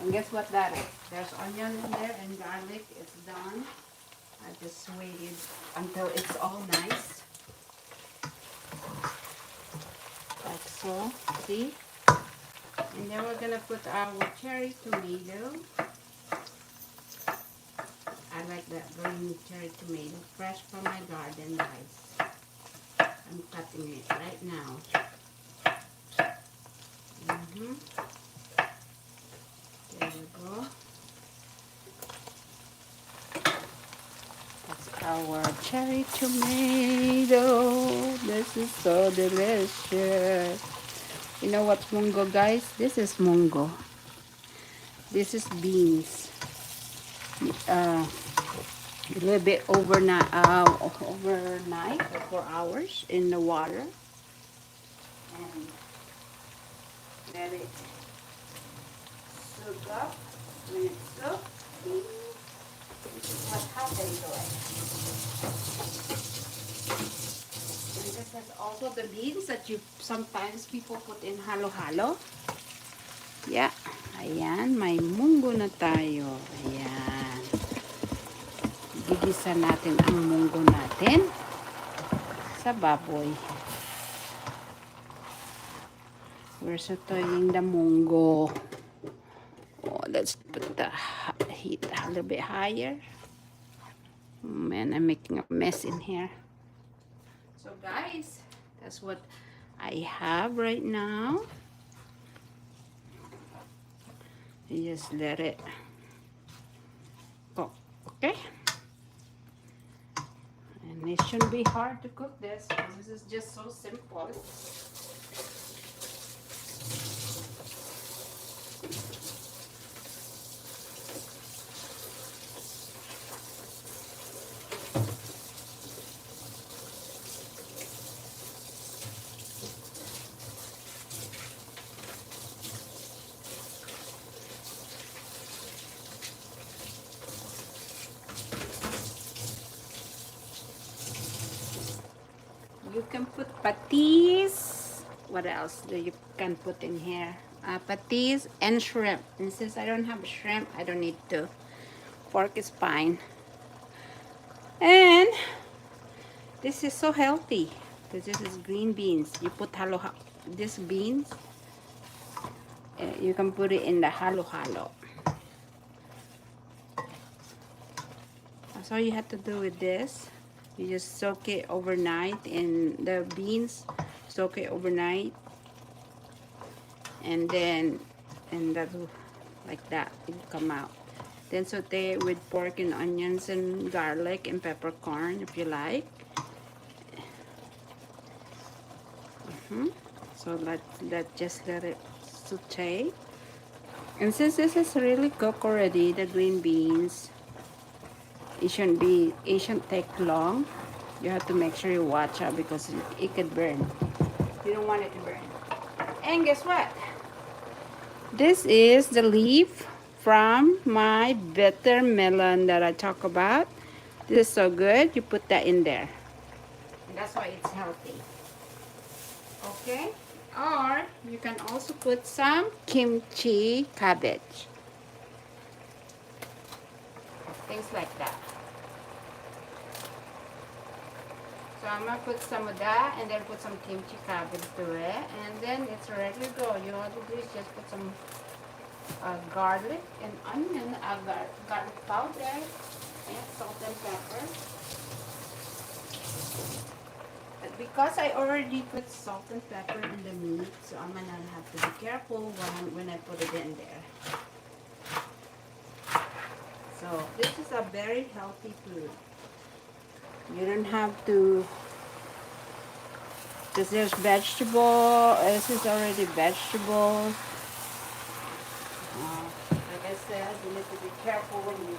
And guess what that is? There's onion in there and garlic. It's done. I just waited until it's all nice. Like so. See? And then we're gonna put our cherry tomato. I like that green cherry tomato, fresh from my garden, guys. I'm cutting it right now. There we go. That's our cherry tomato. This is so delicious. You know what's mungo, guys? This is mungo. This is beans. A little bit overnight for 4 hours in the water, and let it soak up. When it's soaked, this is what happens to it. And this is also the beans that you sometimes people put in halo-halo. Yeah, ayan, may munggo na tayo. Ayan. Gigisa natin ang munggo natin sa baboy. We're sauteing the mungo. Oh, let's put the heat a little bit higher. Oh, man, I'm making a mess in here. So guys, that's what I have right now. You just let it cook, okay? And it shouldn't be hard to cook this. This is just so simple. You can put patis. What else do you can put in here? Patis and shrimp. And since I don't have shrimp, I don't need to. Pork is fine. And this is so healthy because this is green beans. You put this beans. You can put it in the halo-halo. That's all you have to do with this. You just soak it overnight in the beans. Soak it overnight, and then that like that it will come out. Then saute it with pork and onions and garlic and peppercorn if you like. So just let it saute. And since this is really cooked already, the green beans, it shouldn't take long. You have to make sure you watch out because it could burn. You don't want it to burn. And guess what? This is the leaf from my bitter melon that I talk about. This is so good. You put that in there. And that's why it's healthy. Okay? Or you can also put some kimchi cabbage. Things like that. So I'm gonna put some of that and then put some kimchi cabbage to it, and then it's ready to go. You know what to do is just put some garlic and onion, garlic powder, and salt and pepper. But because I already put salt and pepper in the meat, so I'm gonna have to be careful when I put it in there. So this is a very healthy food. You don't have to, because there's vegetable, this is already vegetables. Like I said, you need to be careful when you,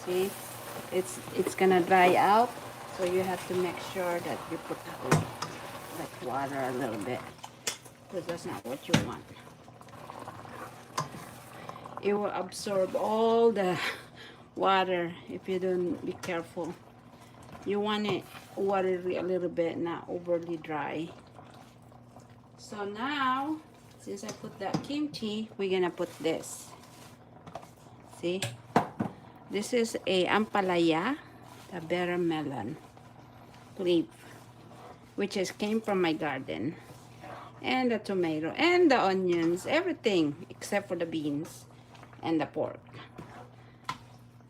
see, it's gonna dry out, so you have to make sure that you put like water a little bit, because that's not what you want. It will absorb all the water if you don't be careful. You want it watery a little bit, not overly dry. So now, since I put that kimchi, we're gonna put this. See? This is a ampalaya, a better melon leaf, which came from my garden. And the tomato, and the onions, everything except for the beans and the pork.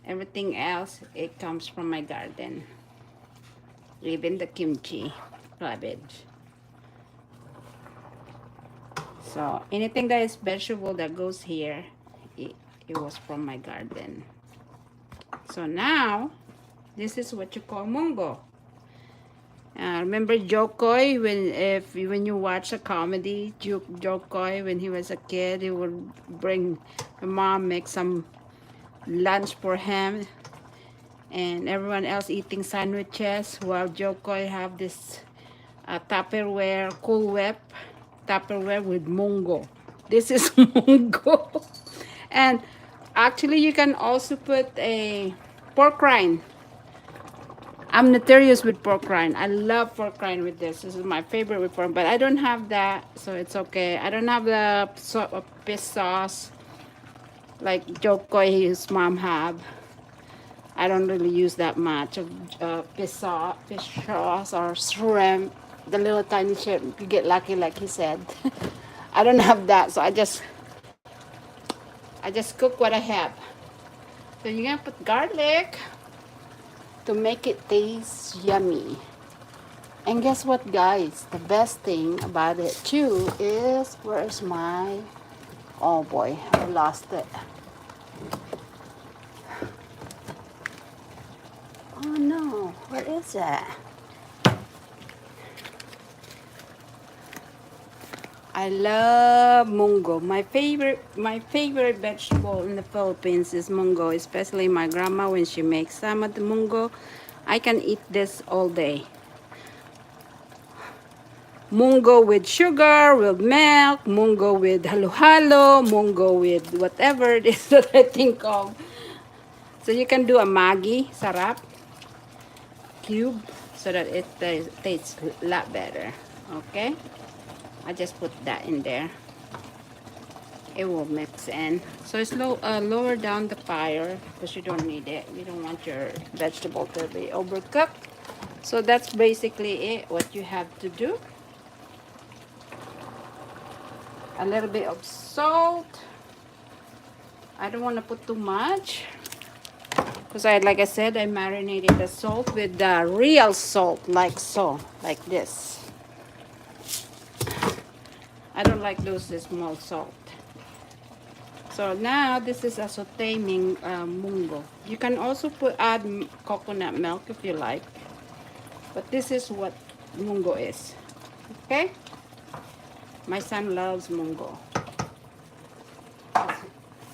Everything else, it comes from my garden. Even the kimchi cabbage. So anything that is vegetable that goes here, it was from my garden. So now, this is what you call mungo. Remember Jokoy when you watch a comedy, Jokoy when he was a kid, he would bring my mom make some lunch for him, and everyone else eating sandwiches while Jokoy have this Tupperware Cool Whip Tupperware with mungo. This is mungo, and actually you can also put a pork rind. I'm notorious with pork rind. I love pork rind with this. This is my favorite with pork, but I don't have that, so it's okay. I don't have the fish sauce like Jokoy his mom have. I don't really use that much of fish sauce or shrimp, the little tiny shrimp. You get lucky, like he said. I don't have that, so I just cook what I have. So you're gonna put garlic to make it taste yummy. And guess what, guys? The best thing about it too is, where's my, oh boy, I lost it. Oh no, where is it? I love mungo. My favorite vegetable in the Philippines is mungo, especially my grandma when she makes some of the mungo. I can eat this all day. Mungo with sugar, with milk, mungo with halo-halo, mungo with whatever it is that I think of. So you can do a Maggi sarap cube so that it tastes a lot better. Okay? I just put that in there. It will mix in. So it's lower down the fire because you don't need it. You don't want your vegetable to be overcooked. So that's basically it, what you have to do. A little bit of salt. I don't want to put too much because like I said, I marinated the salt with the real salt, like so, like this. I don't like those small salt. So now this is a saute mungo. You can also add coconut milk if you like, but this is what mungo is. Okay? My son loves mungo.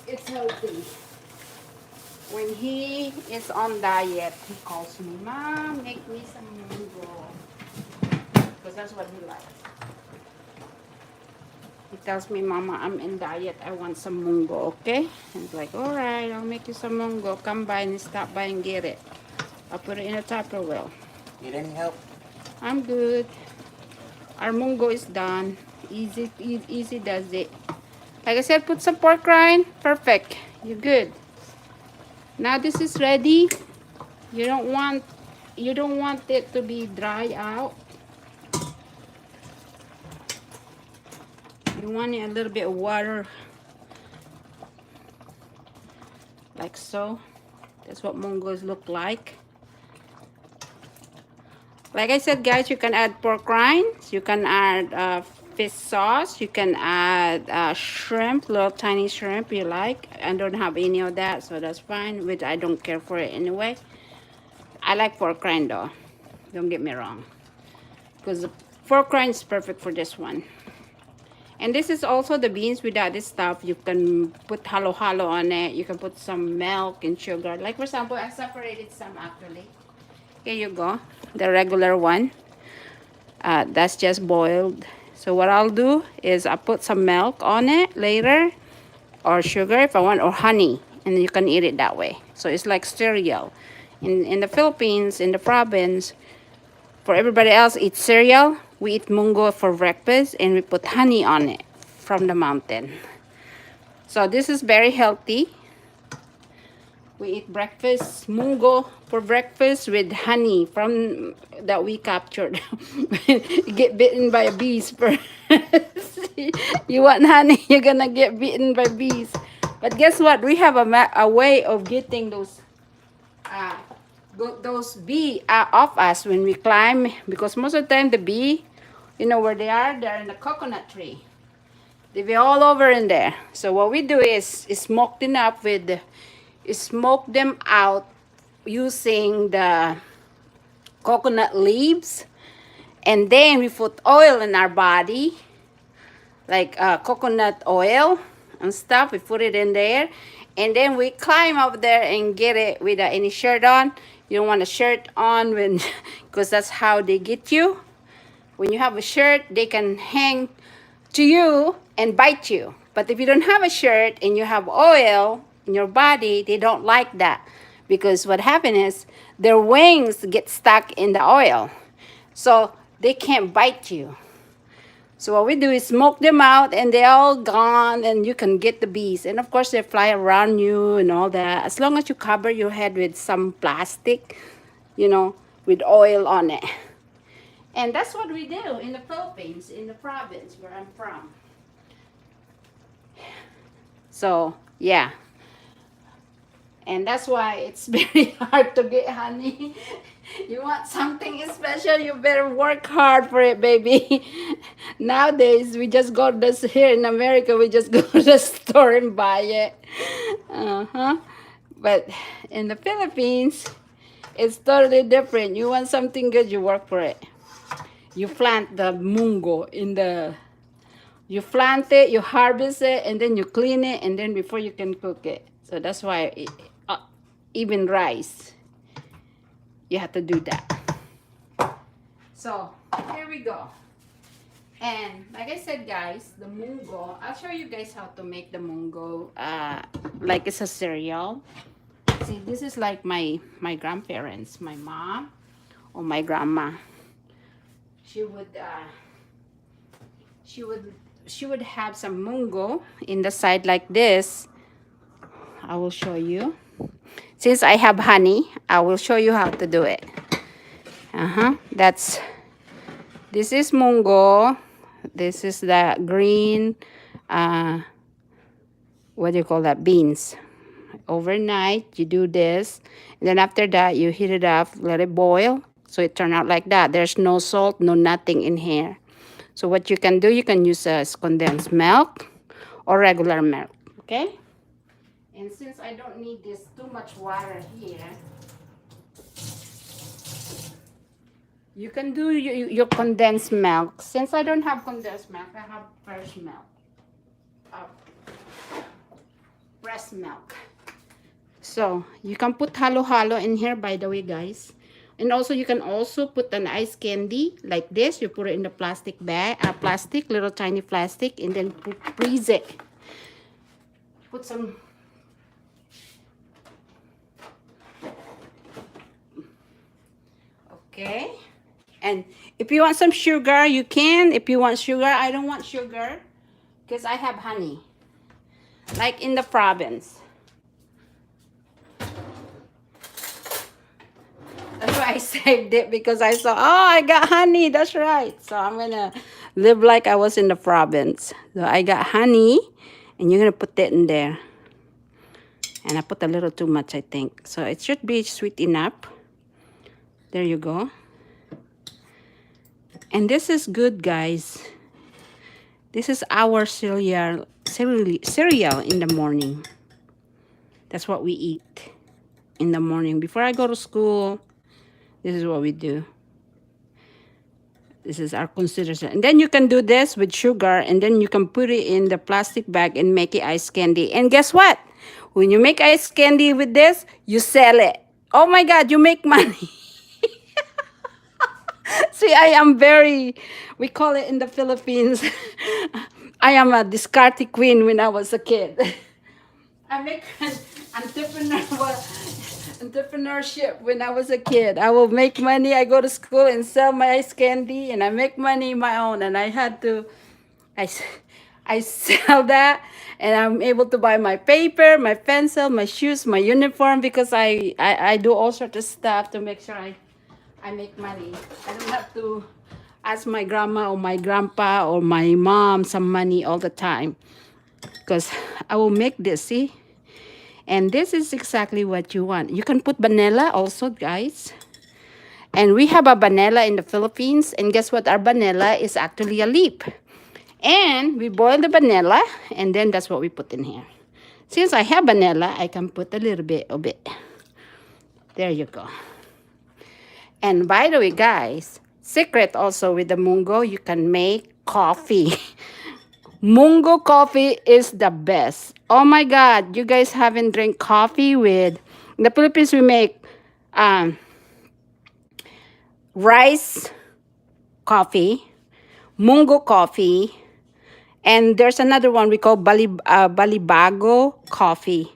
It's healthy. When he is on diet, he calls me, Mom, make me some mungo, because that's what he likes. He tells me, Mama, I'm in diet. I want some mungo, okay? And it's like, all right, I'll make you some mungo. Come by and stop by and get it. I'll put it in a Tupperware. Need any help? I'm good. Our mungo is done. Easy does it. Like I said, put some pork rind. Perfect. You're good. Now this is ready. You don't want it to be dry out. You want it a little bit of water, like so. That's what mungos look like. Like I said, guys, you can add pork rinds, you can add fish sauce, you can add shrimp, little tiny shrimp you like. I don't have any of that, so that's fine, which I don't care for it anyway. I like pork rind though, don't get me wrong, because the pork rind is perfect for this one. And this is also the beans without this stuff. You can put halo-halo on it. You can put some milk and sugar. Like, for example, I separated some actually. Here you go. The regular one. That's just boiled. So what I'll do is I put some milk on it later. Or sugar if I want. Or honey. And you can eat it that way. So it's like cereal. In the Philippines, in the province, for everybody else, it's cereal. we eat mungo for breakfast and we put honey on it from the mountain. So this is very healthy. We eat breakfast mungo for breakfast with honey from that we captured. Get bitten by bees first. You want honey, you're gonna get bitten by bees. But guess what? We have a way of getting uh, those bee off us when we climb, because most of the time the bee, you know where they are? They're in the coconut tree. They be all over in there. So what we do is smoke them up with, smoke them out using the coconut leaves, and then we put oil in our body, like coconut oil and stuff. We put it in there, and then we climb up there and get it without any shirt on. You don't want a shirt on when, because that's how they get you. When you have a shirt, they can hang to you and bite you. But if you don't have a shirt and you have oil in your body, they don't like that, because what happens is their wings get stuck in the oil, so they can't bite you. So what we do is smoke them out, and they're all gone, and you can get the bees. And of course, they fly around you and all that, as long as you cover your head with some plastic, you know, with oil on it. And that's what we do in the Philippines, in the province where I'm from. So, yeah. And that's why it's very hard to get honey. You want something special, you better work hard for it, baby. Nowadays, we just go this here in America, we just go to the store and buy it. But in the Philippines, it's totally different. You want something good, you work for it. You plant the mungo in the, you plant it, you harvest it, and then you clean it, and then before you can cook it. So that's why even rice, you have to do that. So here we go. And like I said, guys, the mungo, I'll show you guys how to make the mungo like it's a cereal. See, this is like my grandparents, my mom or my grandma. She would have some mungo in the side like this. I will show you. Since I have honey, I will show you how to do it. This is mungo. This is the green, what do you call that? Beans. Overnight, you do this. And then after that, you heat it up, let it boil. So it turned out like that. There's no salt, no nothing in here. So what you can do, you can use condensed milk or regular milk, okay? And since I don't need this too much water here, you can do your condensed milk. Since I don't have condensed milk, I have fresh milk, breast milk. So you can put halo-halo in here, by the way, guys. And also you can also put an ice candy like this. You put it in the plastic bag, little tiny plastic, and then freeze it. Put some okay. And if you want some sugar, you can. If you want sugar, I don't want sugar because I have honey. Like in the province. That's why I saved it, because I saw, oh, I got honey. That's right. So I'm going to live like I was in the province. So I got honey, and you're going to put that in there. And I put a little too much, I think. So it should be sweet enough. There you go. And this is good, guys. This is our cereal in the morning. That's what we eat in the morning. Before I go to school, this is what we do. This is our consideration. And then you can do this with sugar, and then you can put it in the plastic bag and make it ice candy. And guess what? When you make ice candy with this, you sell it. Oh my God, you make money. See, I am very, we call it in the Philippines, I am a discarded queen when I was a kid. I make an entrepreneur. Entrepreneurship when I was a kid. I will make money. I go to school and sell my ice candy, and I make money my own. And I had to, I, s- I sell that, and I'm able to buy my paper, my pencil, my shoes, my uniform because I do all sorts of stuff to make sure I make money. I don't have to ask my grandma or my grandpa or my mom some money all the time because I will make this. See. And this is exactly what you want. You can put vanilla also, guys. And we have a vanilla in the Philippines. And guess what? Our vanilla is actually a leaf. And we boil the vanilla, and then that's what we put in here. Since I have vanilla, I can put a little bit of it. There you go. And by the way, guys, secret also with the mungo, you can make coffee. Mungo coffee is the best. Oh my God, you guys haven't drink coffee with... In the Philippines, we make um, rice coffee, mungo coffee, and there's another one we call balibago coffee.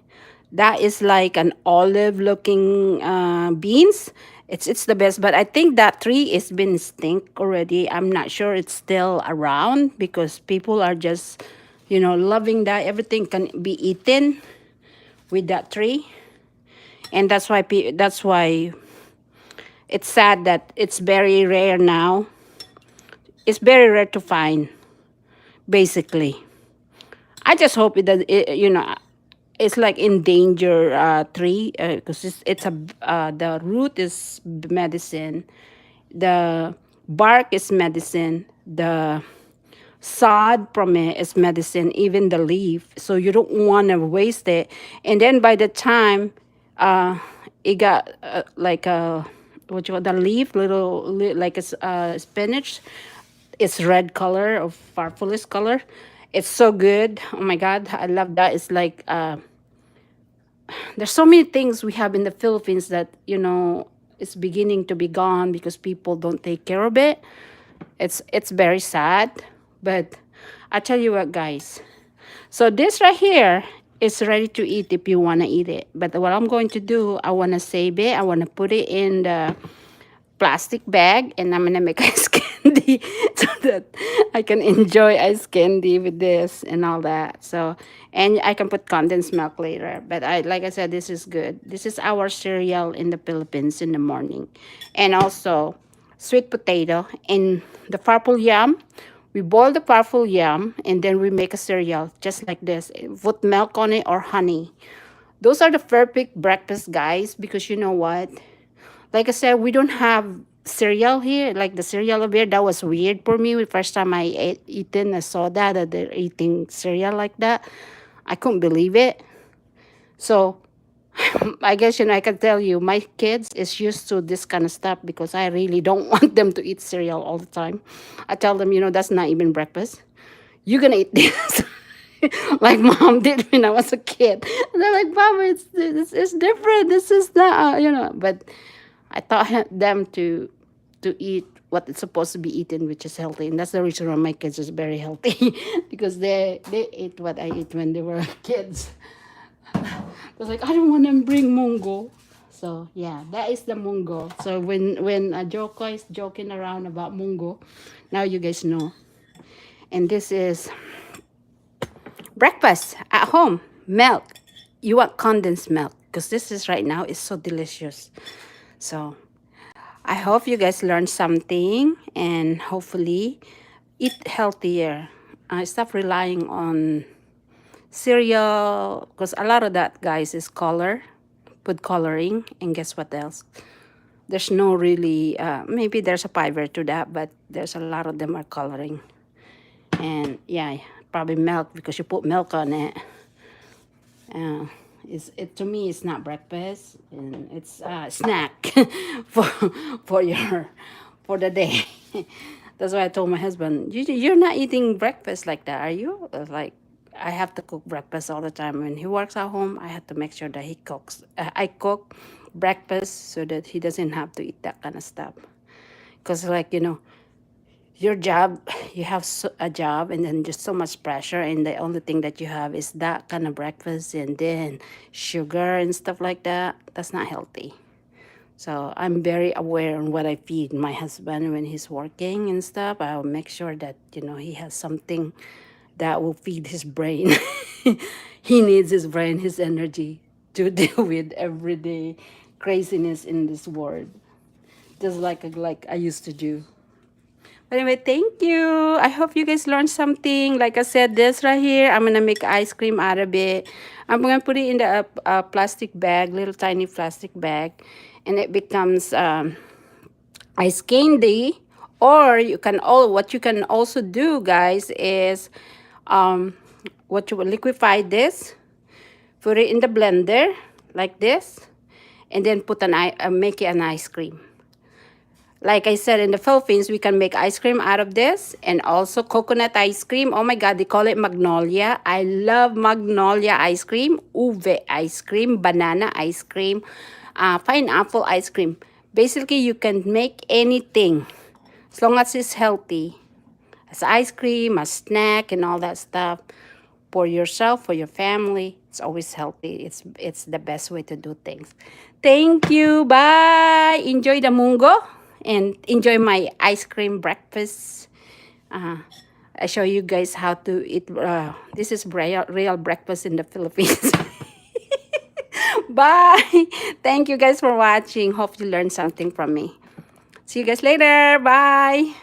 That is like an olive-looking beans. It's the best, but I think that tree is been extinct already. I'm not sure it's still around because people are just, loving that everything can be eaten with that tree, and that's why it's sad that it's very rare now. It's very rare to find, basically. I just hope it's like endangered tree because it's a the root is medicine, the bark is medicine, the sod from it is medicine, even the leaf. So you don't want to waste it. And then by the time it got like a what you call the leaf, like a spinach, it's red color or purplish color. It's so good. Oh my God, I love that. It's like there's so many things we have in the Philippines that it's beginning to be gone because people don't take care of it. It's very sad, but I tell you what, guys. So this right here is ready to eat if you want to eat it. But what I'm going to do, I want to save it. I want to put it in the plastic bag, and I'm gonna make ice candy so that I can enjoy ice candy with this and all that. So, and I can put condensed milk later. But like I said, this is good. This is our cereal in the Philippines in the morning, and also sweet potato and the purple yam. We boil the purple yam and then we make a cereal just like this. Put milk on it or honey. Those are the perfect breakfast, guys, because you know what? Like I said, we don't have cereal here, like the cereal over here. That was weird for me. The first time I saw that they're eating cereal like that. I couldn't believe it. So I guess I can tell you, my kids is used to this kind of stuff because I really don't want them to eat cereal all the time. I tell them, that's not even breakfast. You're gonna eat this. Like mom did when I was a kid. And they're like, Mama, it's different. This is not, But I taught them to eat what it's supposed to be eaten, which is healthy, and that's the reason why my kids is very healthy because they ate what I ate when they were kids. I was like, I don't want to bring mungo. So yeah, that is the mungo. So when Joko is joking around about mungo, now you guys know. And this is breakfast at home. Milk. You want condensed milk because this is right now is so delicious. So I hope you guys learned something and hopefully eat healthier. Stop relying on cereal because a lot of that, guys, is color, food coloring, and guess what else? There's no really, maybe there's a fiber to that, but there's a lot of them are coloring. And yeah, probably milk because you put milk on it. To me it's not breakfast, and it's a snack for for the day. That's why I told my husband, you're not eating breakfast like that, are you? Like, I have to cook breakfast all the time. When he works at home, I have to make sure that he cooks. I cook breakfast so that he doesn't have to eat that kind of stuff. Because, like, your job, you have a job and then just so much pressure, and the only thing that you have is that kind of breakfast and then sugar and stuff like that. That's not healthy. So I'm very aware on what I feed my husband when he's working and stuff. I'll make sure that, he has something that will feed his brain. He needs his brain, his energy to deal with everyday craziness in this world, just like I used to do. But anyway, thank you. I hope you guys learned something. Like I said, this right here, I'm gonna make ice cream out of it. I'm gonna put it in the plastic bag, little tiny plastic bag, and it becomes ice candy. Or what you can also do, guys, is um, what you will liquefy this, put it in the blender like this, and then make it an ice cream. Like I said, in the Philippines, we can make ice cream out of this, and also coconut ice cream. Oh my God, they call it magnolia. I love magnolia ice cream, ube ice cream, banana ice cream, pineapple ice cream. Basically, you can make anything as long as it's healthy. As ice cream, a snack, and all that stuff. For yourself, for your family, it's always healthy. It's the best way to do things. Thank you. Bye. Enjoy the mungo and enjoy my ice cream breakfast. I show you guys how to eat. This is real breakfast in the Philippines. Bye. Thank you guys for watching. Hope you learned something from me. See you guys later. Bye.